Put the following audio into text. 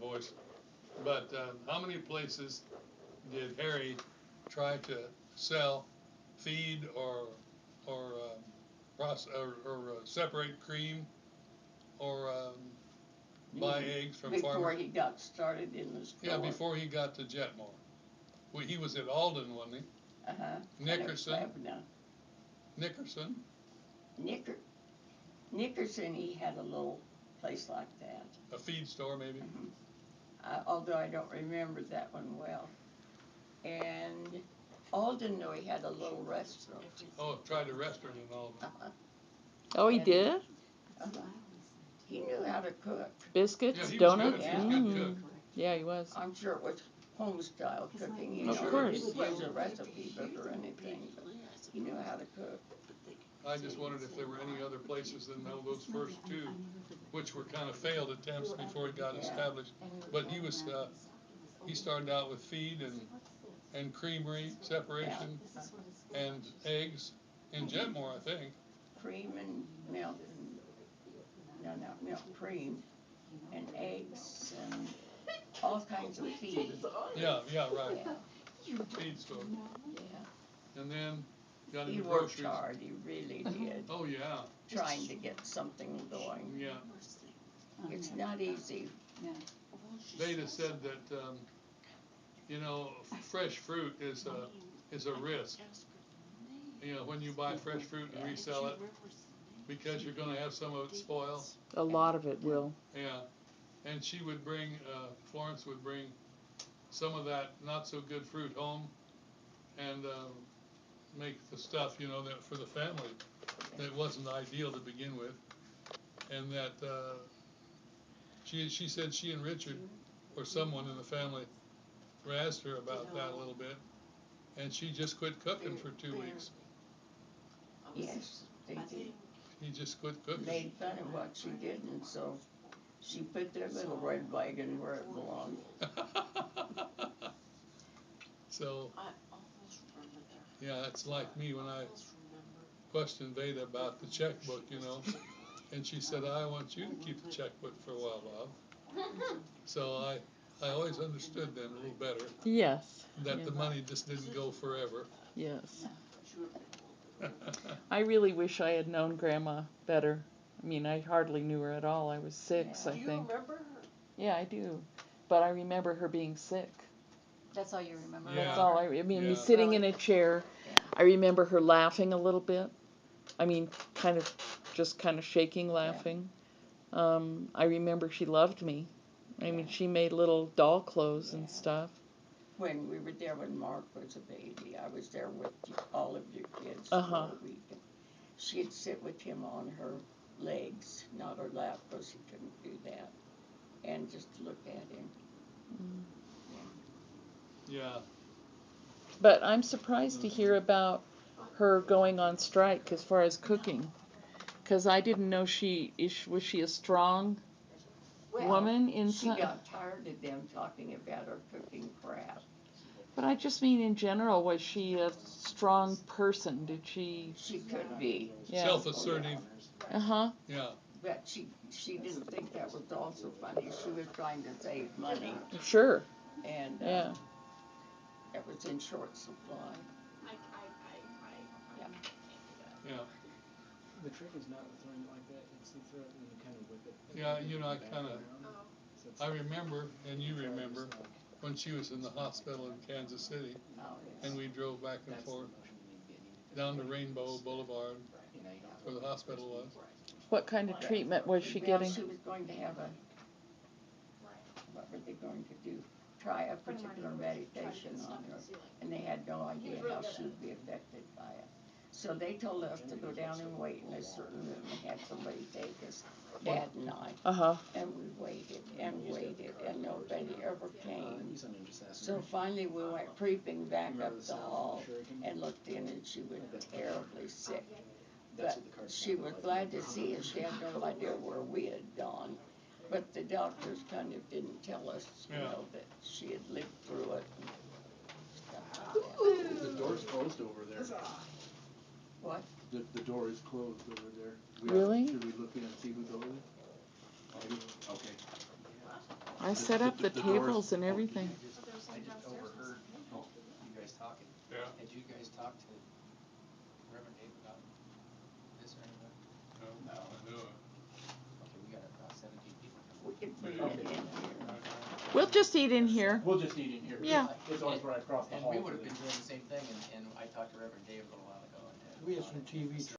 voice. But how many places did Harry try to sell, feed, or separate cream, or buy eggs from before farmers? he got started in the Yeah, store. before he got to Jetmore. Well, he was at Alden, wasn't he? Uh-huh. Nickerson. Nickerson. Nicker, Nickerson, he had a little place like that. A feed store, maybe. Although I don't remember that one well. And Alden knew he had a little restaurant. Oh, tried a restaurant in Alden. Oh, he did? He knew how to cook. Biscuits, Yeah, he was donuts? good. He was a good cook. Yeah, he was. I'm sure it was home style cooking. He Of sure course. didn't use a recipe book or anything, but he knew how to cook. I just wondered if there were any other places than those first two, which were kind of failed attempts before he got established. But he started out with feed and creamery separation and eggs in Jetmore, I think. Cream and milk and no milk cream and eggs and all kinds of feed. Yeah, right. Yeah. Feed store. Yeah. And then got He into worked groceries. hard. He really did. Oh yeah. Trying to get something going. Yeah. It's not easy. Veda said that fresh fruit is a risk. When you buy fresh fruit and resell it, because you're going to have some of it spoil. A lot of it will. Yeah. And she would bring, Florence would bring some of that not so good fruit home and make the stuff, that for the family that wasn't ideal to begin with. And that she said she and Richard or someone in the family razzed her about that a little bit. And she just quit cooking for 2 weeks. Yes, they did. She just quit cooking. Made fun of what she did, and so she put their little red wagon where it belonged. So, yeah, it's like me when I questioned Veda about the checkbook, and she said, I want you to keep the checkbook for a while, Bob. So I always understood then a little better. Yes. That the money just didn't go forever. Yes. I really wish I had known Grandma better. I mean, I hardly knew her at all. I was 6, I think. Do you remember her? Yeah, I do. But I remember her being sick. That's all you remember? Yeah. That's all I mean, Yeah. sitting in a chair. I remember her laughing a little bit. I mean, just kind of shaking, laughing. I remember she loved me. I mean, she made little doll clothes and stuff. When we were there when Mark was a baby, I was there with all of your kids Uh-huh. for a week. And she'd sit with him on her legs, not her lap, because he couldn't do that, and just look at him. Yeah. But I'm surprised to hear about her going on strike as far as cooking, because I didn't know was she a strong woman She inside. got tired of them talking about her cooking crap. But I just mean in general, was she a strong person? Did she? She could be. Yeah. Self-assertive. Uh-huh. Yeah. But she didn't think that was also funny. She was trying to save money, Sure. and Yeah. it was in short supply. Yeah. The trick is not throwing it like that. It's you throw it and then you kind of whip it. Yeah, I So remember, and you remember, when she was in the hospital in Kansas City, and we drove back and forth down to Rainbow Boulevard, where the hospital was. What kind of treatment was she getting? She was going to have what were they going to do? Try a particular meditation on her, and they had no idea how she would be affected by it. So they told us to go down and wait in a certain room. They had somebody take us, Dad and I. Uh-huh. And we waited and waited, and nobody ever came. So finally we went creeping back up the hall and looked in, and she was terribly sick. But she was glad to see us. She had no idea where we had gone. But the doctors kind of didn't tell us, that she had lived through it and stuff like that. The door's closed over there. What? The door is closed over there. Really? Should we look in and see who's over there? Maybe? Okay. I set up the the doors- tables and everything. I just overheard you guys talking. Yeah. Had you guys talked to Reverend Dave about this or anything? No, No. I knew it. Okay, we got about 17 people coming. We can put it in here. We'll just eat in here. We'll just eat in here. Yeah. It's always right across the And hall. we would have been doing the same thing, and I talked to Reverend Dave a little while ago. And We have some TV